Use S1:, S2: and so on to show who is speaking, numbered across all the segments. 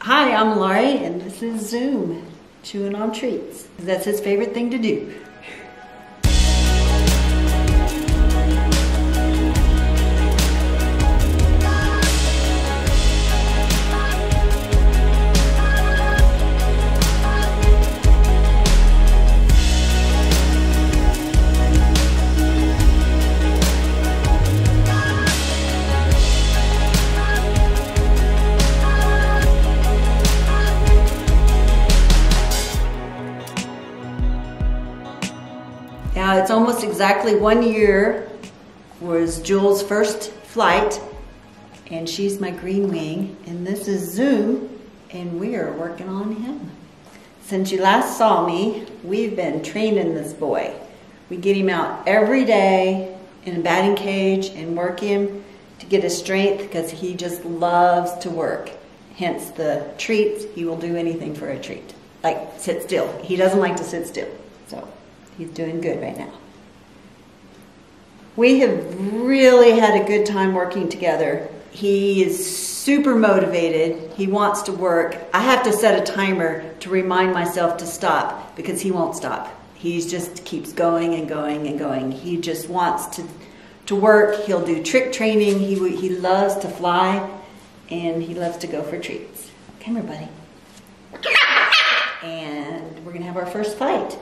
S1: Hi, I'm Laurie, and this is Zoom, chewing on treats. That's his favorite thing to do. Now it's almost exactly 1 year was Jules' first flight, and she's my green wing, and this is Zoom, and we are working on him. Since you last saw me, we've been training this boy. We get him out every day in a batting cage and work him to get his strength because he just loves to work. Hence the treats. He will do anything for a treat, like sit still. He doesn't like to sit still, so he's doing good right now. We have really had a good time working together. He is super motivated. He wants to work. I have to set a timer to remind myself to stop because he won't stop. He just keeps going and going and going. He just wants to work. He'll do trick training. He loves to fly, and he loves to go for treats. Come here, buddy. And we're gonna have our first fight.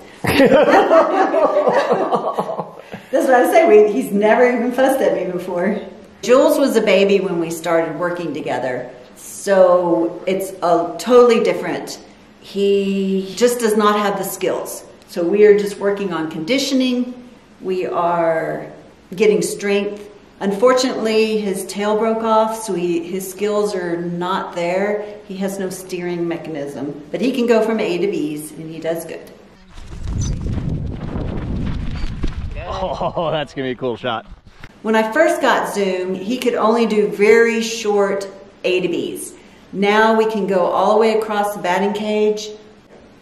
S1: That's what I say. He's never even fussed at me before. Jules was a baby when we started working together, so it's totally different. He just does not have the skills. So we are just working on conditioning. We are getting strength. Unfortunately, his tail broke off, so his skills are not there. He has no steering mechanism, but he can go from A to B's, and he does good.
S2: Oh, that's gonna be a cool shot.
S1: When I first got Zoom, he could only do very short A to B's. Now we can go all the way across the batting cage.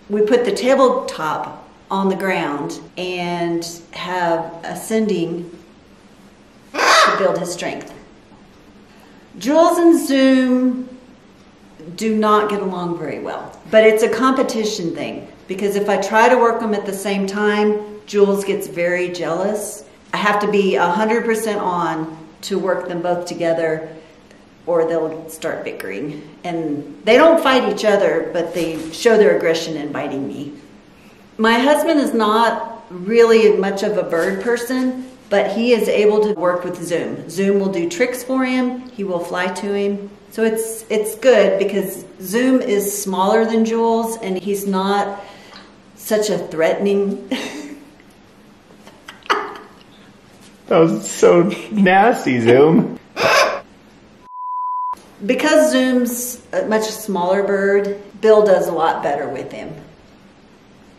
S1: We put the tabletop on the ground and have ascending to build his strength. Jules and Zoom do not get along very well, but it's a competition thing because if I try to work them at the same time, Jules gets very jealous. I have to be 100% on to work them both together or they'll start bickering. And they don't fight each other, but they show their aggression in biting me. My husband is not really much of a bird person, but he is able to work with Zoom. Zoom will do tricks for him. He will fly to him. So it's good because Zoom is smaller than Jules and he's not such a threatening.
S2: That was so nasty, Zoom.
S1: Because Zoom's a much smaller bird, Bill does a lot better with him.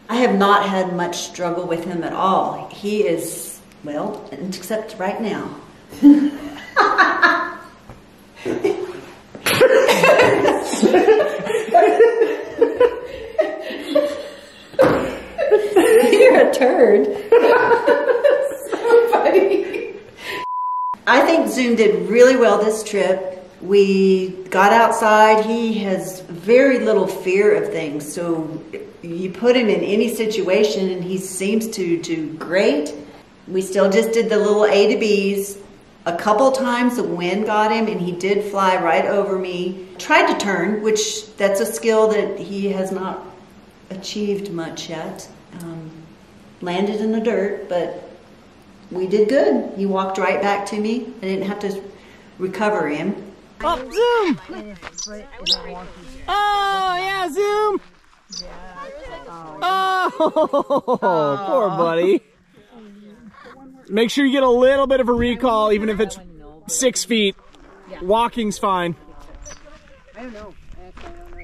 S1: I have not had much struggle with him at all. He is, well, except right now. You're a turd. I think Zoom did really well this trip. We got outside. He has very little fear of things. So you put him in any situation and he seems to do great. We still just did the little A to B's. A couple times the wind got him and he did fly right over me. Tried to turn, which that's a skill that he has not achieved much yet. Landed in the dirt, but we did good. He walked right back to me. I didn't have to recover him.
S2: Oh, Zoom! Oh, yeah, Zoom! Oh, poor buddy. Make sure you get a little bit of a recall, even if it's 6 feet. Walking's fine.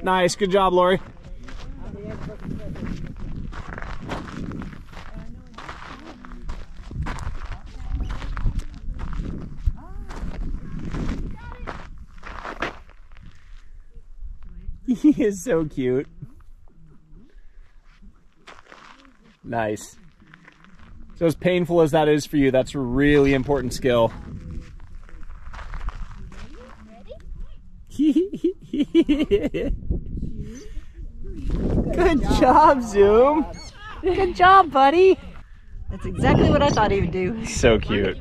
S2: Nice, good job, Lori. He is so cute. Nice. So as painful as that is for you, that's a really important skill. Ready? Good job, Zoom. Good job, buddy.
S1: That's exactly what I thought he would do.
S2: So cute.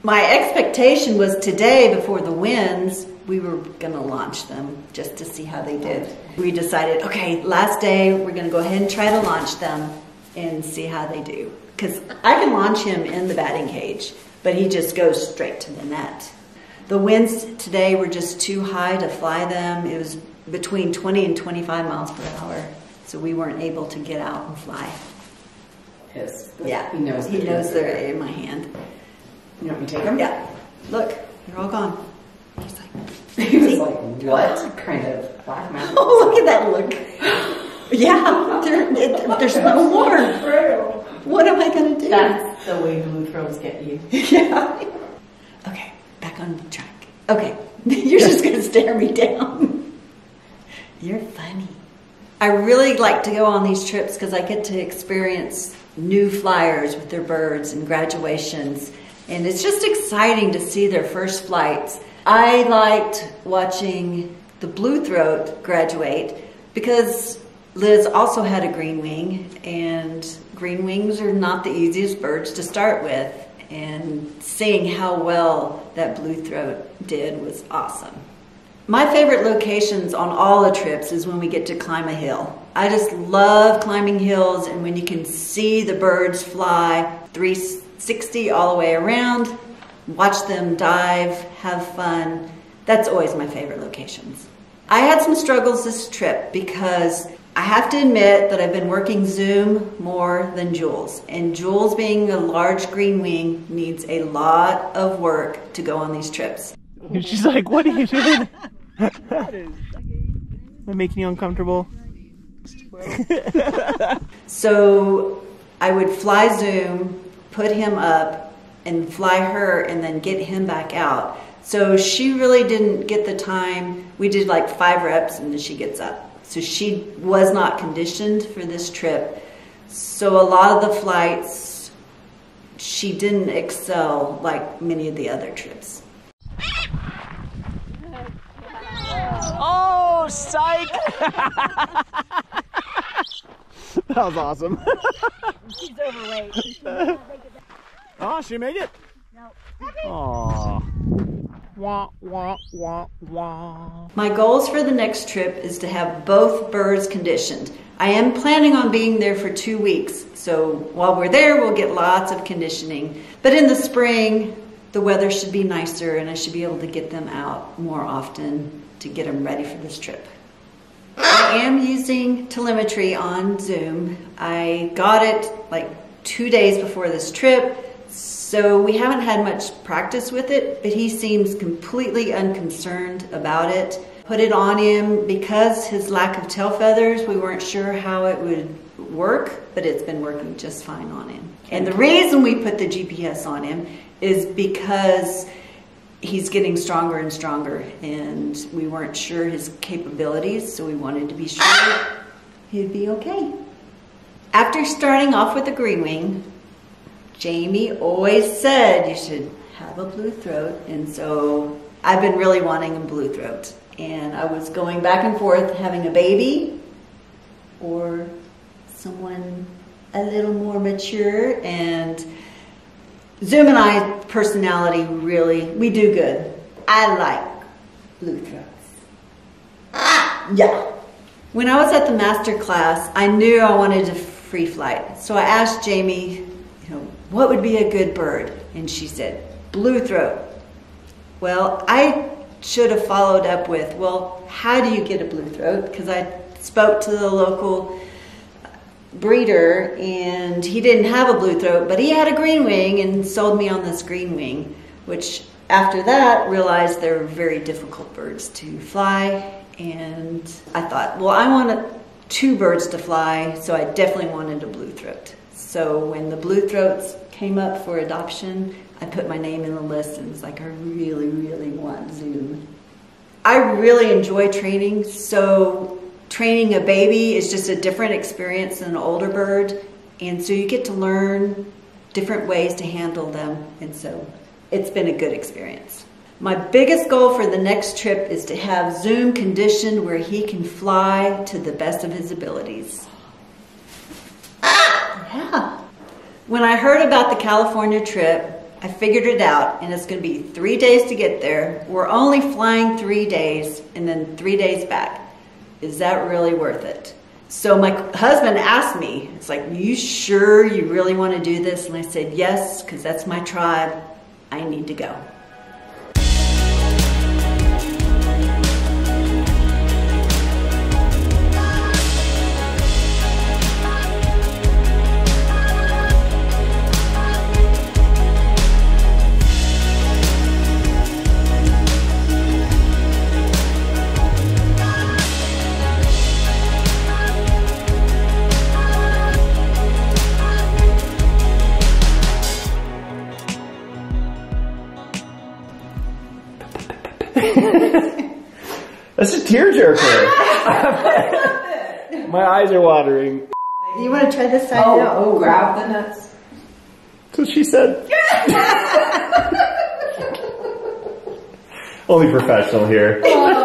S1: My expectation was today, before the winds, we were gonna launch them just to see how they did. We decided, okay, last day, we're gonna go ahead and try to launch them and see how they do. Because I can launch him in the batting cage, but he just goes straight to the net. The winds today were just too high to fly them. It was between 20 and 25 miles per hour, so we weren't able to get out and fly.
S3: Yes.
S1: Yeah,
S3: He knows.
S1: they're in my hand.
S3: You want me to take them?
S1: Yeah, look, they're all gone. He's like,
S3: He was like, what kind of black magic?
S1: oh, look at that look. Yeah, there's no more. What am I gonna do?
S3: That's the way blue throats get you.
S1: Yeah. Okay, back on track. Okay, you're just gonna stare me down. You're funny. I really like to go on these trips because I get to experience new flyers with their birds and graduations. And it's just exciting to see their first flights. I liked watching the blue throat graduate because Liz also had a green wing, and green wings are not the easiest birds to start with. And seeing how well that blue throat did was awesome. My favorite locations on all the trips is when we get to climb a hill. I just love climbing hills, and when you can see the birds fly 360 all the way around, watch them dive, have fun, that's always my favorite locations. I had some struggles this trip because I have to admit that I've been working Zoom more than Jules, and Jules, being a large green wing, needs a lot of work to go on these trips.
S2: She's like, what are you doing? Am I making you uncomfortable?
S1: So I would fly Zoom, put him up, and fly her, and then get him back out. So she really didn't get the time. We did like 5 reps and then she gets up. So she was not conditioned for this trip. So a lot of the flights, she didn't excel like many of the other trips.
S2: Oh, psych! That was awesome.
S4: She's overweight.
S2: Oh, she made it?
S4: No.
S2: Aww. Wah, wah, wah, wah.
S1: My goals for the next trip is to have both birds conditioned. I am planning on being there for 2 weeks, so while we're there, we'll get lots of conditioning. But in the spring, the weather should be nicer, and I should be able to get them out more often to get them ready for this trip. I am using telemetry on Zoom. I got it like 2 days before this trip, so we haven't had much practice with it, but he seems completely unconcerned about it. Put it on him because his lack of tail feathers, we weren't sure how it would work, but it's been working just fine on him. And the reason we put the GPS on him is because he's getting stronger and stronger, and we weren't sure his capabilities, so we wanted to be sure he'd be okay. After starting off with the green wing, Jamie always said you should have a blue throat, and so I've been really wanting a blue throat. And I was going back and forth having a baby or someone a little more mature, and Zoom and I, personality, really, we do good. I like blue throats. Yeah. When I was at the master class, I knew I wanted a free flight. So I asked Jamie, what would be a good bird? And she said, blue throat. Well, I should have followed up with, well, how do you get a blue throat? Because I spoke to the local breeder, and he didn't have a blue throat, but he had a green wing and sold me on this green wing, which after that realized they're very difficult birds to fly. And I thought, well, I wanted 2 birds to fly, so I definitely wanted a blue throat. So when the blue throats came up for adoption, I put my name in the list and was like, I really, really want Zoom. I really enjoy training, so training a baby is just a different experience than an older bird, and so you get to learn different ways to handle them, and so it's been a good experience. My biggest goal for the next trip is to have Zoom conditioned where he can fly to the best of his abilities. Yeah. When I heard about the California trip, I figured it out, and it's going to be 3 days to get there. We're only flying 3 days and then 3 days back. Is that really worth it? So my husband asked me, it's like, you sure you really want to do this? And I said, yes, because that's my tribe. I need to go.
S2: That's a tearjerker. My eyes are watering.
S1: You want to try this side?
S3: Oh, grab the nuts.
S2: That's what she said. Only professional here.
S3: Oh,